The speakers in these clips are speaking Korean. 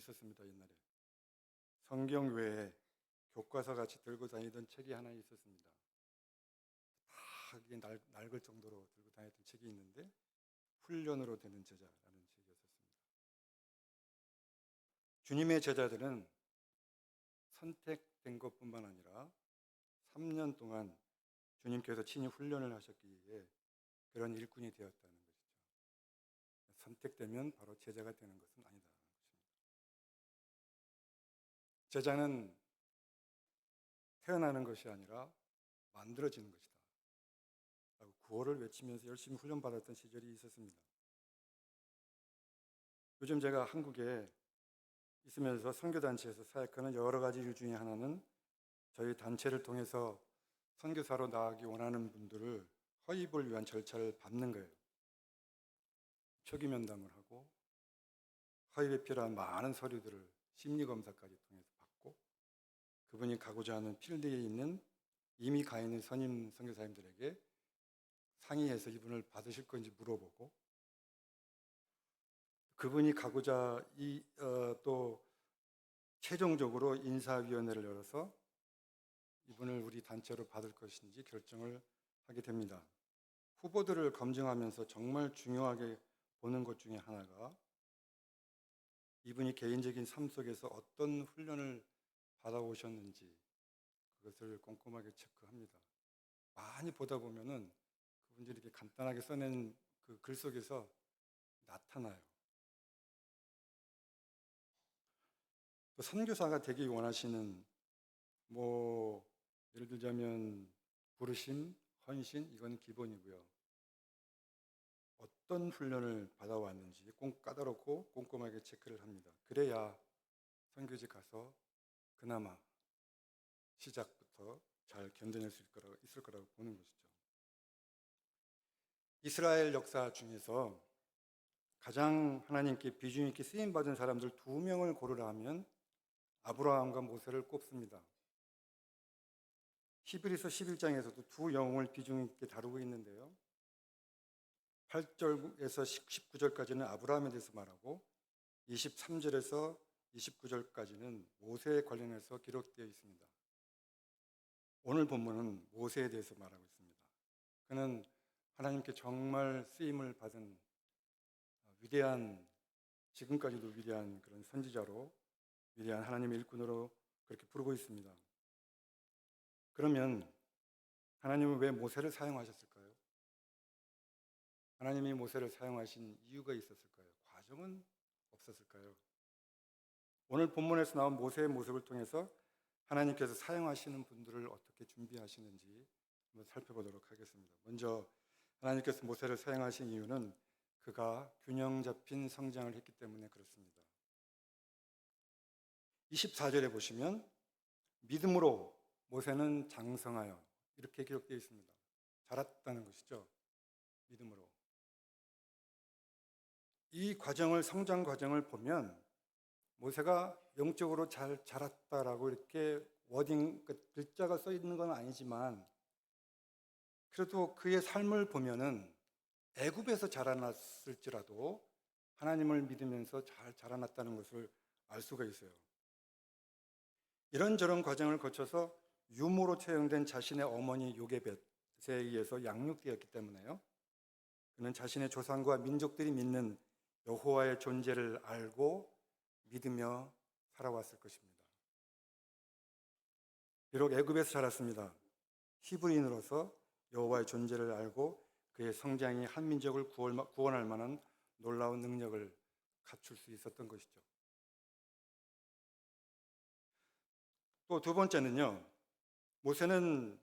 있었습니다. 옛날에 성경 외에 교과서 같이 들고 다니던 책이 하나 있었습니다. 다 이게 낡을 정도로 들고 다녔던 책이 있는데 훈련으로 되는 제자라는 책이었습니다. 주님의 제자들은 선택된 것뿐만 아니라 3년 동안 주님께서 친히 훈련을 하셨기에 그런 일꾼이 되었다는 것이죠. 선택되면 바로 제자가 되는 것은 아니다라는 것입니다. 제자는 태어나는 것이 아니라 만들어지는 것이다 라고 구호를 외치면서 열심히 훈련받았던 시절이 있었습니다. 요즘 제가 한국에 있으면서 선교단체에서 사역하는 여러 가지 일 중에 하나는 저희 단체를 통해서 선교사로 나가기 원하는 분들을 허입을 위한 절차를 밟는 거예요. 표기 면담을 하고 허입에 필요한 많은 서류들을 심리검사까지 통해서 받고 그분이 가고자 하는 필드에 있는 이미 가 있는 선임 선교사님들에게 상의해서 이분을 받으실 건지 물어보고 그분이 가고자 또 최종적으로 인사위원회를 열어서 이분을 우리 단체로 받을 것인지 결정을 하게 됩니다. 후보들을 검증하면서 정말 중요하게 보는 것 중에 하나가 이분이 개인적인 삶 속에서 어떤 훈련을 받아오셨는지 그것을 꼼꼼하게 체크합니다. 많이 보다 보면은 그분들이 이렇게 간단하게 써낸 그 글 속에서 나타나요. 또 선교사가 되기 원하시는 예를 들자면 부르심, 헌신 이건 기본이고요. 어떤 훈련을 받아왔는지 꼭 까다롭고 꼼꼼하게 체크를 합니다. 그래야 선교지 가서 그나마 시작부터 잘 견뎌낼 수 있을 거라고 보는 것이죠. 이스라엘 역사 중에서 가장 하나님께 비중 있게 쓰임받은 사람들 2명을 고르라 하면 아브라함과 모세를 꼽습니다. 히브리서 11장에서도 두 영웅을 비중 있게 다루고 있는데요. 8절에서 19절까지는 아브라함에 대해서 말하고 23절에서 29절까지는 모세에 관련해서 기록되어 있습니다. 오늘 본문은 모세에 대해서 말하고 있습니다. 그는 하나님께 정말 쓰임을 받은 지금까지도 위대한 그런 선지자로 위대한 하나님의 일꾼으로 그렇게 부르고 있습니다. 그러면 하나님은 왜 모세를 사용하셨을까요? 하나님이 모세를 사용하신 이유가 있었을까요? 과정은 없었을까요? 오늘 본문에서 나온 모세의 모습을 통해서 하나님께서 사용하시는 분들을 어떻게 준비하시는지 한번 살펴보도록 하겠습니다. 먼저 하나님께서 모세를 사용하신 이유는 그가 균형 잡힌 성장을 했기 때문에 그렇습니다. 24절에 보시면 믿음으로 모세는 장성하여 이렇게 기록되어 있습니다. 자랐다는 것이죠. 믿음으로. 이 성장 과정을 보면 모세가 영적으로 잘 자랐다라고 이렇게 글자가 써 있는 건 아니지만 그래도 그의 삶을 보면은 애굽에서 자라났을지라도 하나님을 믿으면서 잘 자라났다는 것을 알 수가 있어요. 이런저런 과정을 거쳐서 유모로 채용된 자신의 어머니 요게벳에 의해서 양육되었기 때문에요. 그는 자신의 조상과 민족들이 믿는 여호와의 존재를 알고 믿으며 살아왔을 것입니다. 비록 애굽에서 자랐습니다. 히브리인으로서 여호와의 존재를 알고 그의 성장이 한 민족을 구원할 만한 놀라운 능력을 갖출 수 있었던 것이죠. 또 두 번째는요. 모세는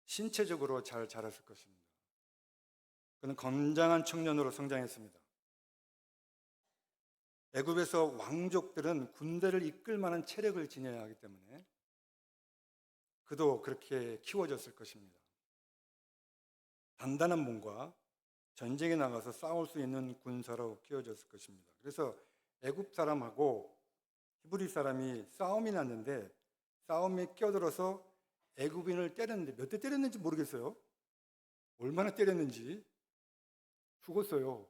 신체적으로 잘 자랐을 것입니다. 그는 건장한 청년으로 성장했습니다. 애굽에서 왕족들은 군대를 이끌 만한 체력을 지녀야 하기 때문에 그도 그렇게 키워졌을 것입니다. 단단한 몸과 전쟁에 나가서 싸울 수 있는 군사로 키워졌을 것입니다. 그래서 애굽 사람하고 히브리 사람이 싸움이 났는데 싸움에 끼어들어서 애굽인을 때렸는데 몇 대 때렸는지 모르겠어요. 얼마나 때렸는지. 죽었어요.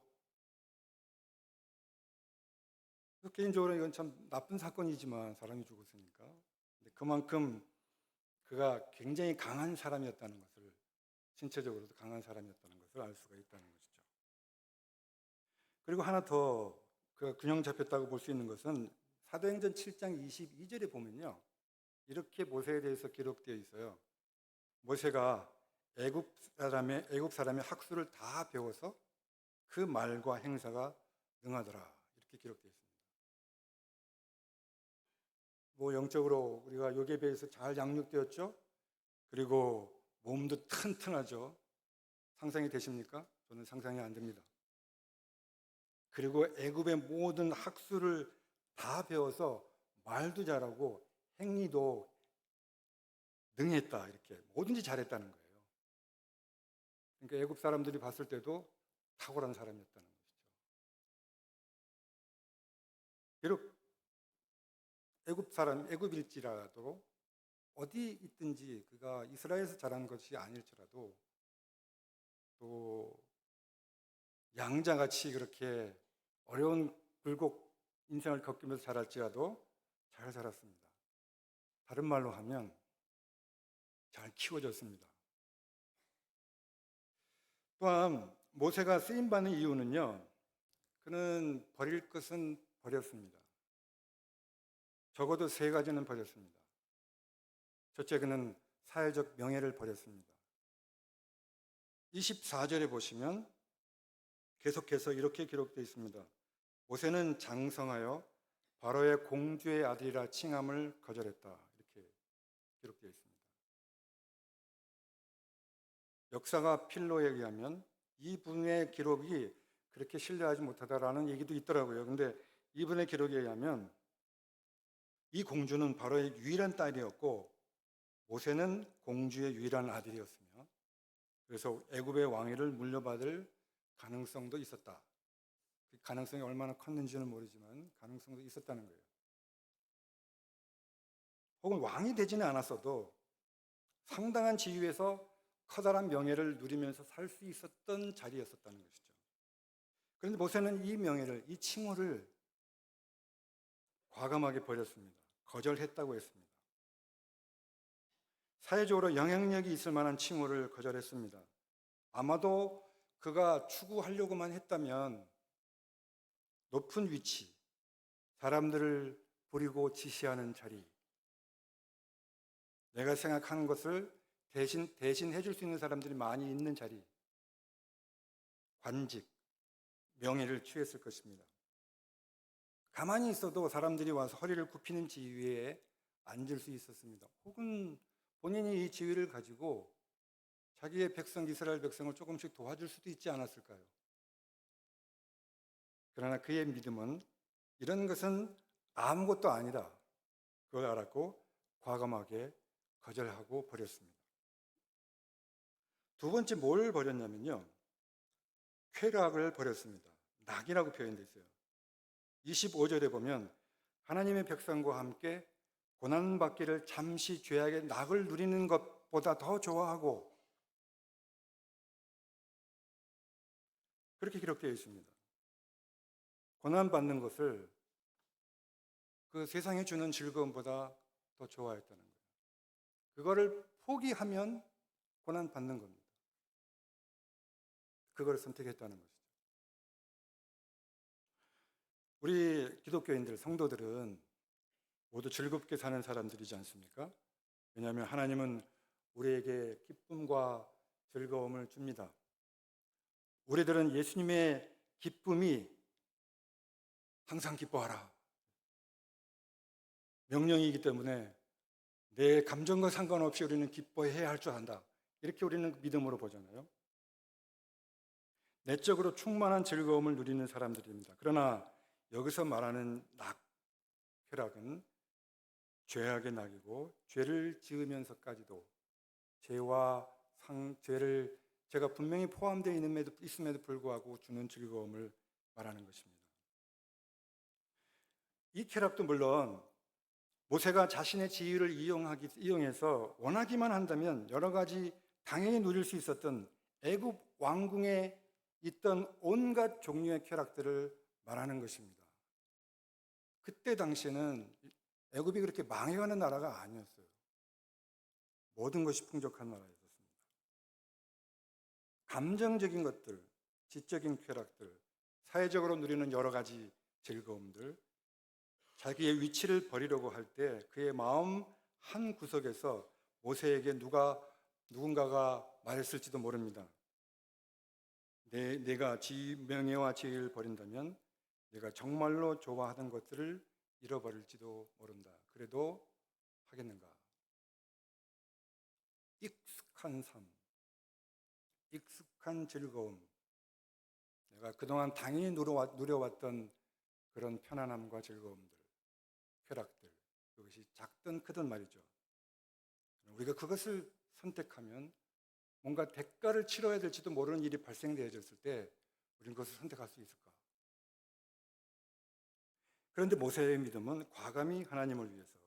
개인적으로 이건 참 나쁜 사건이지만 사람이 죽었으니까. 근데 그만큼 그가 굉장히 강한 사람이었다는 것을, 신체적으로도 강한 사람이었다는 것을 알 수가 있다는 것이죠. 그리고 하나 더 그 균형 잡혔다고 볼 수 있는 것은 사도행전 7장 22절에 보면요, 이렇게 모세에 대해서 기록되어 있어요. 모세가 애굽 사람의 학수를 다 배워서 그 말과 행사가 능하더라, 이렇게 기록되어 있습니다. 뭐 영적으로 우리가 요괴배에서 잘 양육되었죠. 그리고 몸도 튼튼하죠. 상상이 되십니까? 저는 상상이 안 됩니다. 그리고 애굽의 모든 학수를 다 배워서 말도 잘하고 행위도 능했다, 이렇게 뭐든지 잘했다는 거예요. 그러니까 애굽 사람들이 봤을 때도 탁월한 사람이었다는 것이죠. 비록 애굽일지라도 어디 있든지 그가 이스라엘에서 자란 것이 아닐지라도 또 양자같이 그렇게 어려운 굴곡 인생을 겪으면서 자랄지라도 잘 자랐습니다. 다른 말로 하면 잘 키워졌습니다. 또한 모세가 쓰임받는 이유는요, 그는 버릴 것은 버렸습니다. 적어도 세 가지는 버렸습니다. 첫째, 그는 사회적 명예를 버렸습니다. 24절에 보시면 계속해서 이렇게 기록되어 있습니다. 모세는 장성하여 바로의 공주의 아들이라 칭함을 거절했다, 이렇게 기록되어 있습니다. 역사가 필로에 의하면 이분의 기록이 그렇게 신뢰하지 못하다라는 얘기도 있더라고요. 근데 이분의 기록에 의하면 이 공주는 바로의 유일한 딸이었고 모세는 공주의 유일한 아들이었으며, 그래서 애굽의 왕위를 물려받을 가능성도 있었다. 그 가능성이 얼마나 컸는지는 모르지만 가능성도 있었다는 거예요. 혹은 왕이 되지는 않았어도 상당한 지위에서 커다란 명예를 누리면서 살 수 있었던 자리였었다는 것이죠. 그런데 모세는 이 명예를, 이 칭호를 과감하게 버렸습니다. 거절했다고 했습니다. 사회적으로 영향력이 있을 만한 칭호를 거절했습니다. 아마도 그가 추구하려고만 했다면 높은 위치, 사람들을 부리고 지시하는 자리, 내가 생각하는 것을 대신 해줄 수 있는 사람들이 많이 있는 자리, 관직, 명예를 취했을 것입니다. 가만히 있어도 사람들이 와서 허리를 굽히는 지위에 앉을 수 있었습니다. 혹은 본인이 이 지위를 가지고 자기의 백성, 이스라엘 백성을 조금씩 도와줄 수도 있지 않았을까요? 그러나 그의 믿음은 이런 것은 아무것도 아니다, 그걸 알았고 과감하게 거절하고 버렸습니다. 두 번째 뭘 버렸냐면요, 쾌락을 버렸습니다. 낙이라고 표현되어 있어요. 25절에 보면 하나님의 백성과 함께 고난받기를 잠시 죄악의 낙을 누리는 것보다 더 좋아하고, 그렇게 기록되어 있습니다. 고난받는 것을 그 세상에 주는 즐거움보다 더 좋아했다는 거예요. 그거를 포기하면 고난받는 겁니다. 그걸 선택했다는 것이죠. 우리 기독교인들, 성도들은 모두 즐겁게 사는 사람들이지 않습니까? 왜냐하면 하나님은 우리에게 기쁨과 즐거움을 줍니다. 우리들은 예수님의 기쁨이 항상 기뻐하라, 명령이기 때문에 내 감정과 상관없이 우리는 기뻐해야 할 줄 안다, 이렇게 우리는 믿음으로 보잖아요. 내적으로 충만한 즐거움을 누리는 사람들입니다. 그러나 여기서 말하는 낙, 쾌락은 죄악의 낙이고, 죄를 지으면서까지도 죄를 제가 분명히 포함되어 있음에도 불구하고 주는 즐거움을 말하는 것입니다. 이 쾌락도 물론 모세가 자신의 지위를 이용해서 원하기만 한다면 여러 가지 당연히 누릴 수 있었던 애굽 왕궁에 있던 온갖 종류의 쾌락들을 말하는 것입니다. 그때 당시에는 애굽이 그렇게 망해가는 나라가 아니었어요. 모든 것이 풍족한 나라였었습니다. 감정적인 것들, 지적인 쾌락들, 사회적으로 누리는 여러 가지 즐거움들, 자기의 위치를 버리려고 할 때 그의 마음 한 구석에서 모세에게 누군가가 말했을지도 모릅니다. 내가 명예와 지위를 버린다면 내가 정말로 좋아하던 것들을 잃어버릴지도 모른다. 그래도 하겠는가? 익숙한 삶, 익숙한 즐거움, 내가 그동안 당연히 누려왔던 그런 편안함과 즐거움들, 쾌락들, 그것이 작든 크든 말이죠. 우리가 그것을 선택하면 뭔가 대가를 치러야 될지도 모르는 일이 발생되어졌을 때 우리는 그것을 선택할 수 있을까? 그런데 모세의 믿음은 과감히 하나님을 위해서,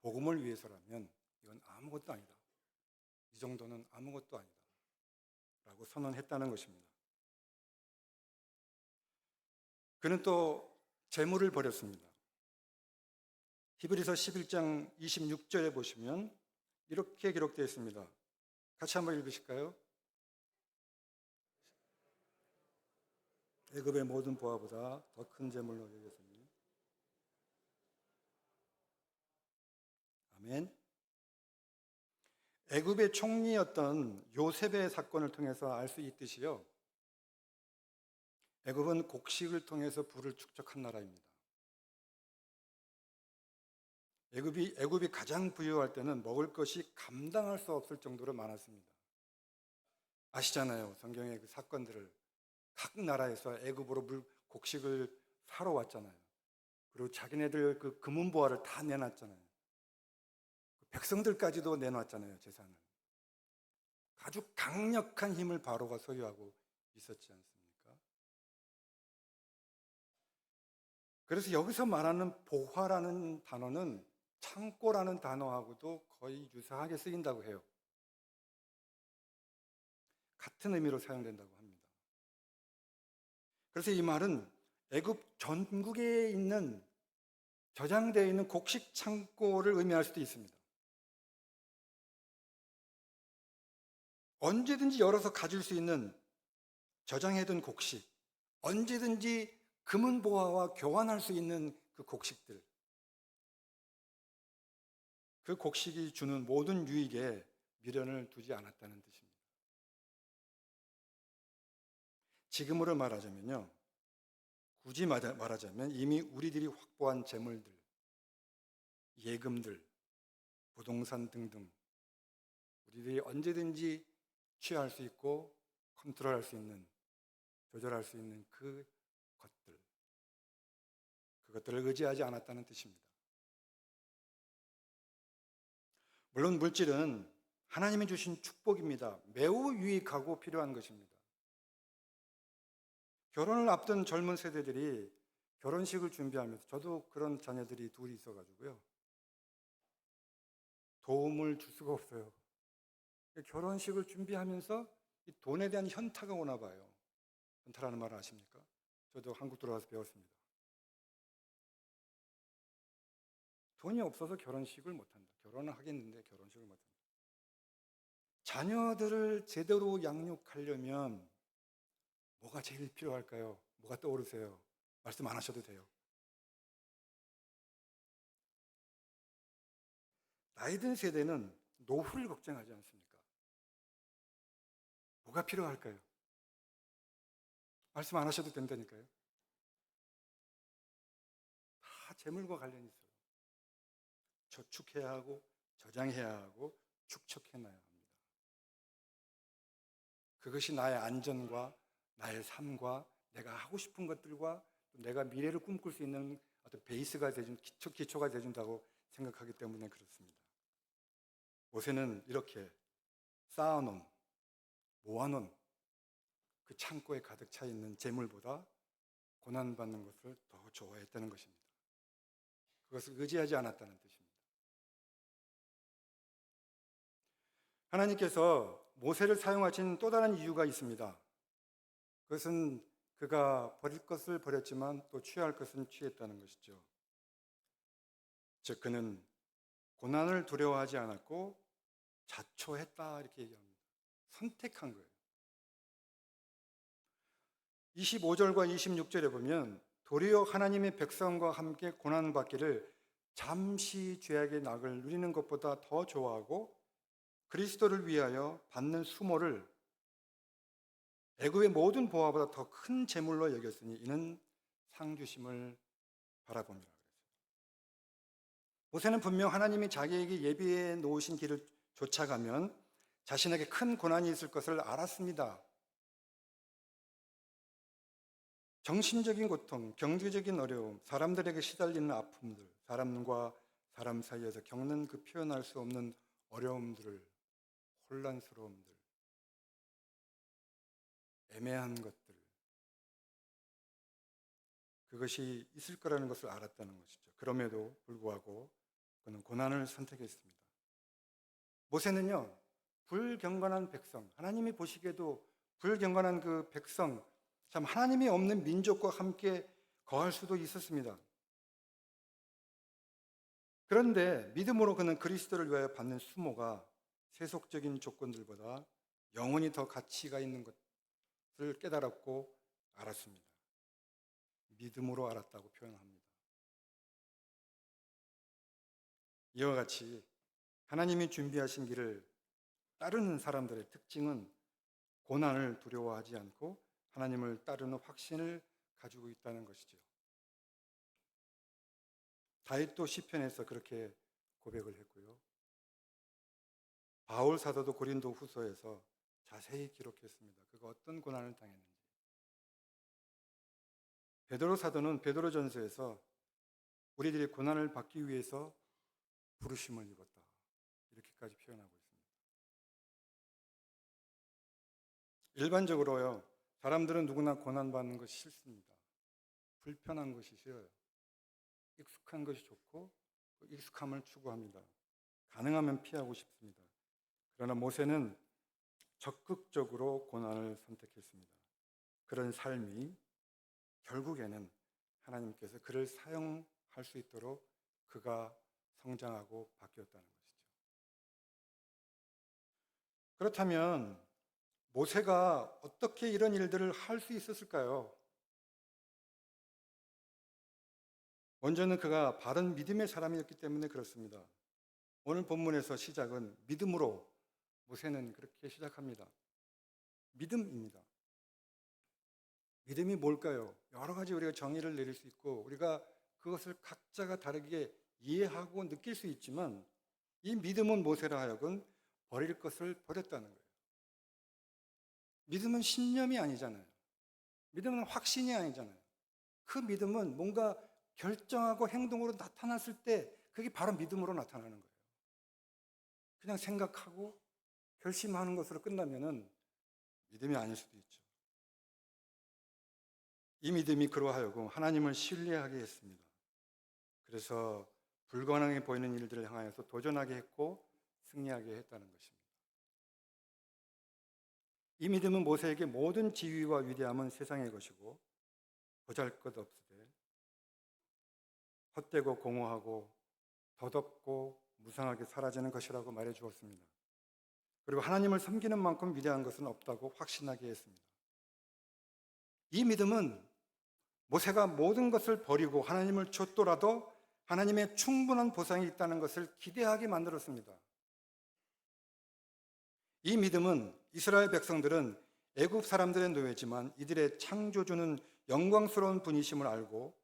복음을 위해서라면 이건 아무것도 아니다. 이 정도는 아무것도 아니다. 라고 선언했다는 것입니다. 그는 또 재물을 버렸습니다. 히브리서 11장 26절에 보시면 이렇게 기록되어 있습니다. 같이 한번 읽으실까요? 애굽의 모든 보화보다 더 큰 재물로 여겼으니. 아멘. 애굽의 총리였던 요셉의 사건을 통해서 알 수 있듯이요. 애굽은 곡식을 통해서 부를 축적한 나라입니다. 애굽이 가장 부유할 때는 먹을 것이 감당할 수 없을 정도로 많았습니다. 아시잖아요. 성경의 그 사건들을 각 나라에서 애굽으로 곡식을 사러 왔잖아요. 그리고 자기네들 그 금은 보화를 다 내놨잖아요. 백성들까지도 내놨잖아요. 재산을. 아주 강력한 힘을 바로가 소유하고 있었지 않습니까? 그래서 여기서 말하는 보화라는 단어는 창고라는 단어하고도 거의 유사하게 쓰인다고 해요. 같은 의미로 사용된다고 합니다. 그래서 이 말은 애굽 전국에 있는 저장되어 있는 곡식 창고를 의미할 수도 있습니다. 언제든지 열어서 가질 수 있는 저장해둔 곡식, 언제든지 금은 보화와 교환할 수 있는 그 곡식들, 그 곡식이 주는 모든 유익에 미련을 두지 않았다는 뜻입니다. 지금으로 말하자면요, 굳이 말하자면 이미 우리들이 확보한 재물들, 예금들, 부동산 등등 우리들이 언제든지 취할 수 있고 컨트롤할 수 있는, 조절할 수 있는 그것들을 의지하지 않았다는 뜻입니다. 물론 물질은 하나님이 주신 축복입니다. 매우 유익하고 필요한 것입니다. 결혼을 앞둔 젊은 세대들이 결혼식을 준비하면서, 저도 그런 자녀들이 둘이 있어가지고요, 도움을 줄 수가 없어요. 결혼식을 준비하면서 이 돈에 대한 현타가 오나 봐요. 현타라는 말을 아십니까? 저도 한국 들어와서 배웠습니다. 돈이 없어서 결혼식을 못한다. 결혼을 하겠는데 결혼식을 못한다. 자녀들을 제대로 양육하려면 뭐가 제일 필요할까요? 뭐가 떠오르세요? 말씀 안 하셔도 돼요. 나이 든 세대는 노후를 걱정하지 않습니까? 뭐가 필요할까요? 말씀 안 하셔도 된다니까요. 다 재물과 관련이 있어요. 저축해야 하고 저장해야 하고 축적해놔야 합니다. 그것이 나의 안전과 나의 삶과 내가 하고 싶은 것들과 내가 미래를 꿈꿀 수 있는 어떤 베이스가 되준, 기초가 되준다고 생각하기 때문에 그렇습니다. 모세는 이렇게 쌓아놓은, 모아놓은 그 창고에 가득 차 있는 재물보다 고난받는 것을 더 좋아했다는 것입니다. 그것을 의지하지 않았다는 뜻입니다. 하나님께서 모세를 사용하신 또 다른 이유가 있습니다. 그것은 그가 버릴 것을 버렸지만 또 취할 것은 취했다는 것이죠. 즉 그는 고난을 두려워하지 않았고 자초했다 이렇게 얘기합니다. 선택한 거예요. 25절과 26절에 보면 도리어 하나님의 백성과 함께 고난받기를 잠시 죄악의 낙을 누리는 것보다 더 좋아하고 그리스도를 위하여 받는 수모를 애굽의 모든 보화보다 더 큰 재물로 여겼으니 이는 상 주심을 바라봅니다. 모세는 분명 하나님이 자기에게 예비해 놓으신 길을 쫓아가면 자신에게 큰 고난이 있을 것을 알았습니다. 정신적인 고통, 경제적인 어려움, 사람들에게 시달리는 아픔들, 사람과 사람 사이에서 겪는 그 표현할 수 없는 어려움들을, 혼란스러움들, 애매한 것들, 그것이 있을 거라는 것을 알았다는 것이죠. 그럼에도 불구하고 그는 고난을 선택했습니다. 모세는요, 불경건한 백성, 하나님이 보시기에도 불경건한 그 백성, 참 하나님이 없는 민족과 함께 거할 수도 있었습니다. 그런데 믿음으로 그는 그리스도를 위하여 받는 수모가 세속적인 조건들보다 영원히 더 가치가 있는 것을 깨달았고 알았습니다. 믿음으로 알았다고 표현합니다. 이와 같이 하나님이 준비하신 길을 따르는 사람들의 특징은 고난을 두려워하지 않고 하나님을 따르는 확신을 가지고 있다는 것이죠. 다윗도 시편에서 그렇게 고백을 했고요. 바울 사도도 고린도 후서에서 자세히 기록했습니다. 그가 어떤 고난을 당했는지. 베드로 사도는 베드로전서에서 우리들이 고난을 받기 위해서 부르심을 입었다. 이렇게까지 표현하고 있습니다. 일반적으로요, 사람들은 누구나 고난받는 것이 싫습니다. 불편한 것이 싫어요. 익숙한 것이 좋고 익숙함을 추구합니다. 가능하면 피하고 싶습니다. 그러나 모세는 적극적으로 고난을 선택했습니다. 그런 삶이 결국에는 하나님께서 그를 사용할 수 있도록 그가 성장하고 바뀌었다는 것이죠. 그렇다면 모세가 어떻게 이런 일들을 할 수 있었을까요? 먼저는 그가 바른 믿음의 사람이었기 때문에 그렇습니다. 오늘 본문에서 시작은 믿음으로 모세는 그렇게 시작합니다. 믿음입니다. 믿음이 뭘까요? 여러 가지 우리가 정의를 내릴 수 있고 우리가 그것을 각자가 다르게 이해하고 느낄 수 있지만 이 믿음은 모세라 하여금 버릴 것을 버렸다는 거예요. 믿음은 신념이 아니잖아요. 믿음은 확신이 아니잖아요. 그 믿음은 뭔가 결정하고 행동으로 나타났을 때 그게 바로 믿음으로 나타나는 거예요. 그냥 생각하고 결심하는 것으로 끝나면은 믿음이 아닐 수도 있죠. 이 믿음이 그로 하여금 하나님을 신뢰하게 했습니다. 그래서 불가능해 보이는 일들을 향하여서 도전하게 했고 승리하게 했다는 것입니다. 이 믿음은 모세에게 모든 지위와 위대함은 세상의 것이고 보잘것없으되 헛되고 공허하고 덧없고 무상하게 사라지는 것이라고 말해 주었습니다. 그리고 하나님을 섬기는 만큼 위대한 것은 없다고 확신하게 했습니다. 이 믿음은 모세가 모든 것을 버리고 하나님을 좇더라도 하나님의 충분한 보상이 있다는 것을 기대하게 만들었습니다. 이 믿음은 이스라엘 백성들은 애굽 사람들의 노예지만 이들의 창조주는 영광스러운 분이심을 알고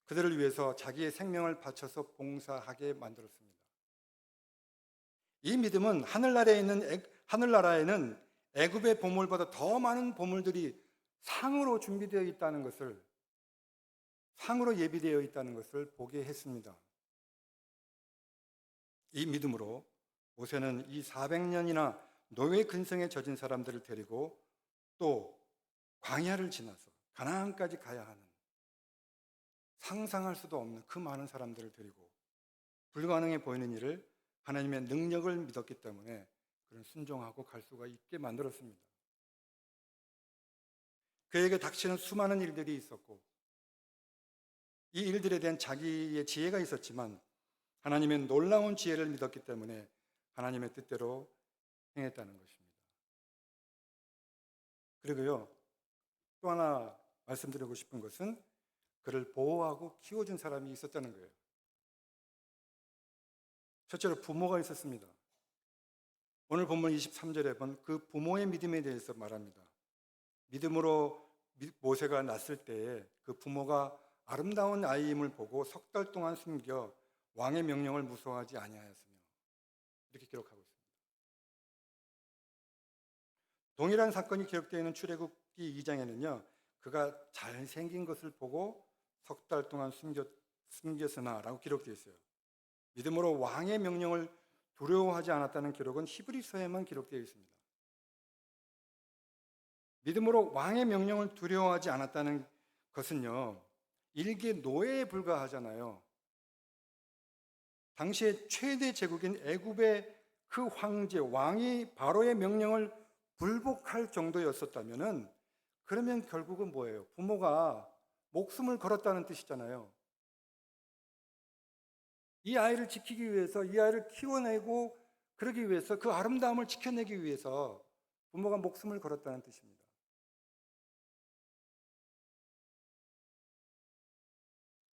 그들을 위해서 자기의 생명을 바쳐서 봉사하게 만들었습니다. 이 믿음은 하늘나라에는 애굽의 보물보다 더 많은 보물들이 상으로 준비되어 있다는 것을, 상으로 예비되어 있다는 것을 보게 했습니다. 이 믿음으로 모세는 이 400년이나 노예 근성에 젖은 사람들을 데리고 또 광야를 지나서 가나안까지 가야 하는 상상할 수도 없는 그 많은 사람들을 데리고 불가능해 보이는 일을 하나님의 능력을 믿었기 때문에 그런 순종하고 갈 수가 있게 만들었습니다. 그에게 닥치는 수많은 일들이 있었고 이 일들에 대한 자기의 지혜가 있었지만 하나님의 놀라운 지혜를 믿었기 때문에 하나님의 뜻대로 행했다는 것입니다. 그리고요, 또 하나 말씀드리고 싶은 것은 그를 보호하고 키워준 사람이 있었다는 거예요. 첫째로 부모가 있었습니다. 오늘 본문 23절에 본 그 부모의 믿음에 대해서 말합니다. 믿음으로 모세가 낳았을 때에 그 부모가 아름다운 아이임을 보고 석 달 동안 숨겨 왕의 명령을 무서워하지 아니하였으며, 이렇게 기록하고 있습니다. 동일한 사건이 기록되어 있는 출애굽기 2장에는요, 그가 잘생긴 것을 보고 석 달 동안 숨겼으나 라고 기록되어 있어요. 믿음으로 왕의 명령을 두려워하지 않았다는 기록은 히브리서에만 기록되어 있습니다. 믿음으로 왕의 명령을 두려워하지 않았다는 것은요, 일개 노예에 불과하잖아요. 당시의 최대 제국인 애굽의 그 황제, 왕이 바로의 명령을 불복할 정도였었다면은, 그러면 결국은 뭐예요? 부모가 목숨을 걸었다는 뜻이잖아요. 이 아이를 지키기 위해서, 이 아이를 키워내고 그러기 위해서, 그 아름다움을 지켜내기 위해서 부모가 목숨을 걸었다는 뜻입니다.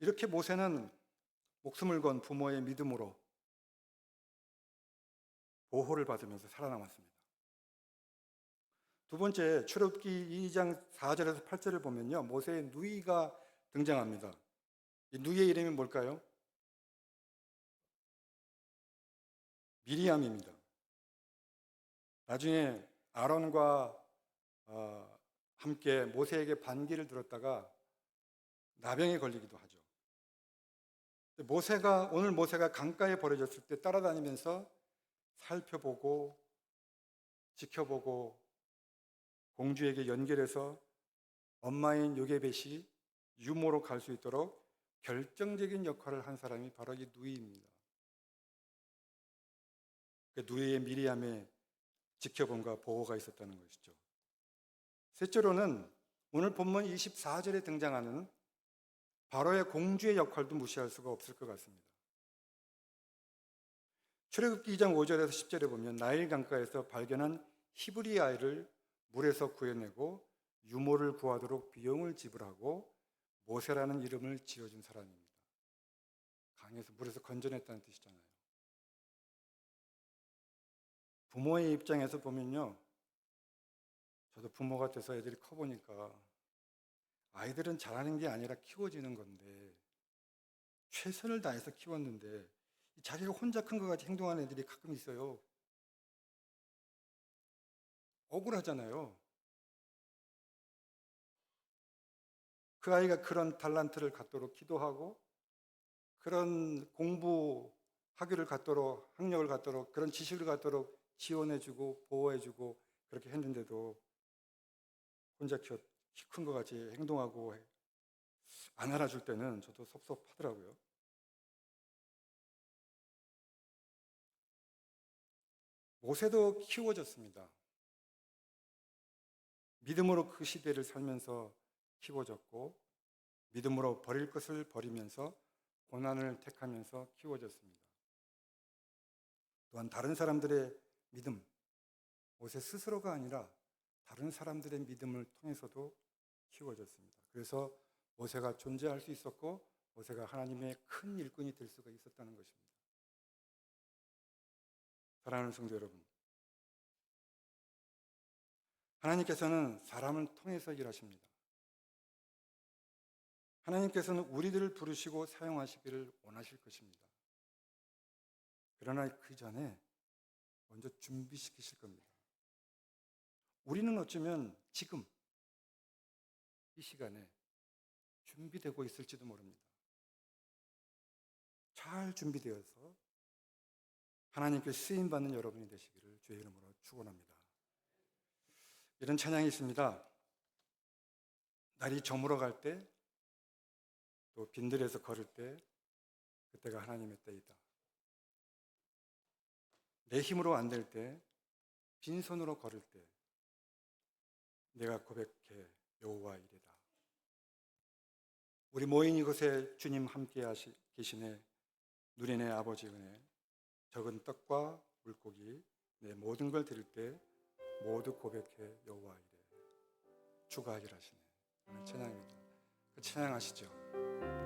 이렇게 모세는 목숨을 건 부모의 믿음으로 보호를 받으면서 살아남았습니다. 두 번째, 출애굽기 2장 4절에서 8절을 보면요, 모세의 누이가 등장합니다. 이 누이의 이름이 뭘까요? 미리암입니다. 나중에 아론과 함께 모세에게 반기를 들었다가 나병에 걸리기도 하죠. 오늘 모세가 강가에 버려졌을 때 따라다니면서 살펴보고 지켜보고 공주에게 연결해서 엄마인 요게벳이 유모로 갈 수 있도록 결정적인 역할을 한 사람이 바로 이 누이입니다. 그 누이의 미리암의 지켜봄과 보호가 있었다는 것이죠. 셋째로는 오늘 본문 24절에 등장하는 바로의 공주의 역할도 무시할 수가 없을 것 같습니다. 출애굽기 2장 5절에서 10절에 보면 나일 강가에서 발견한 히브리 아이를 물에서 구해내고 유모를 구하도록 비용을 지불하고 모세라는 이름을 지어준 사람입니다. 강에서 물에서 건져냈다는 뜻이잖아요. 부모의 입장에서 보면요, 저도 부모가 돼서 애들이 커보니까 아이들은 자라는 게 아니라 키워지는 건데, 최선을 다해서 키웠는데 자기가 혼자 큰 것 같이 행동하는 애들이 가끔 있어요. 억울하잖아요. 그 아이가 그런 달란트를 갖도록 기도하고, 그런 공부학위를 갖도록, 학력을 갖도록, 그런 지식을 갖도록 지원해주고 보호해주고 그렇게 했는데도 혼자 키 큰 것 같이 행동하고 안 알아줄 때는 저도 섭섭하더라고요. 모세도 키워졌습니다. 믿음으로 그 시대를 살면서 키워졌고, 믿음으로 버릴 것을 버리면서 고난을 택하면서 키워졌습니다. 또한 다른 사람들의 믿음, 모세 스스로가 아니라 다른 사람들의 믿음을 통해서도 키워졌습니다. 그래서 모세가 존재할 수 있었고, 모세가 하나님의 큰 일꾼이 될 수가 있었다는 것입니다. 사랑하는 성도 여러분, 하나님께서는 사람을 통해서 일하십니다. 하나님께서는 우리들을 부르시고 사용하시기를 원하실 것입니다. 그러나 그 전에 먼저 준비시키실 겁니다. 우리는 어쩌면 지금 이 시간에 준비되고 있을지도 모릅니다. 잘 준비되어서 하나님께 쓰임받는 여러분이 되시기를 주의 이름으로 축원합니다. 이런 찬양이 있습니다. 날이 저물어 갈 때, 또 빈들에서 걸을 때, 그때가 하나님의 때이다. 내 힘으로 안 될 때, 빈손으로 걸을 때 내가 고백해 여호와 이레다. 우리 모인 이곳에 주님 함께 계시네. 누리네 아버지 은혜, 적은 떡과 물고기 내 모든 걸 드릴 때 모두 고백해 여호와 이래 주가 일하시네. 하는 찬양입니다. 그 찬양하시죠.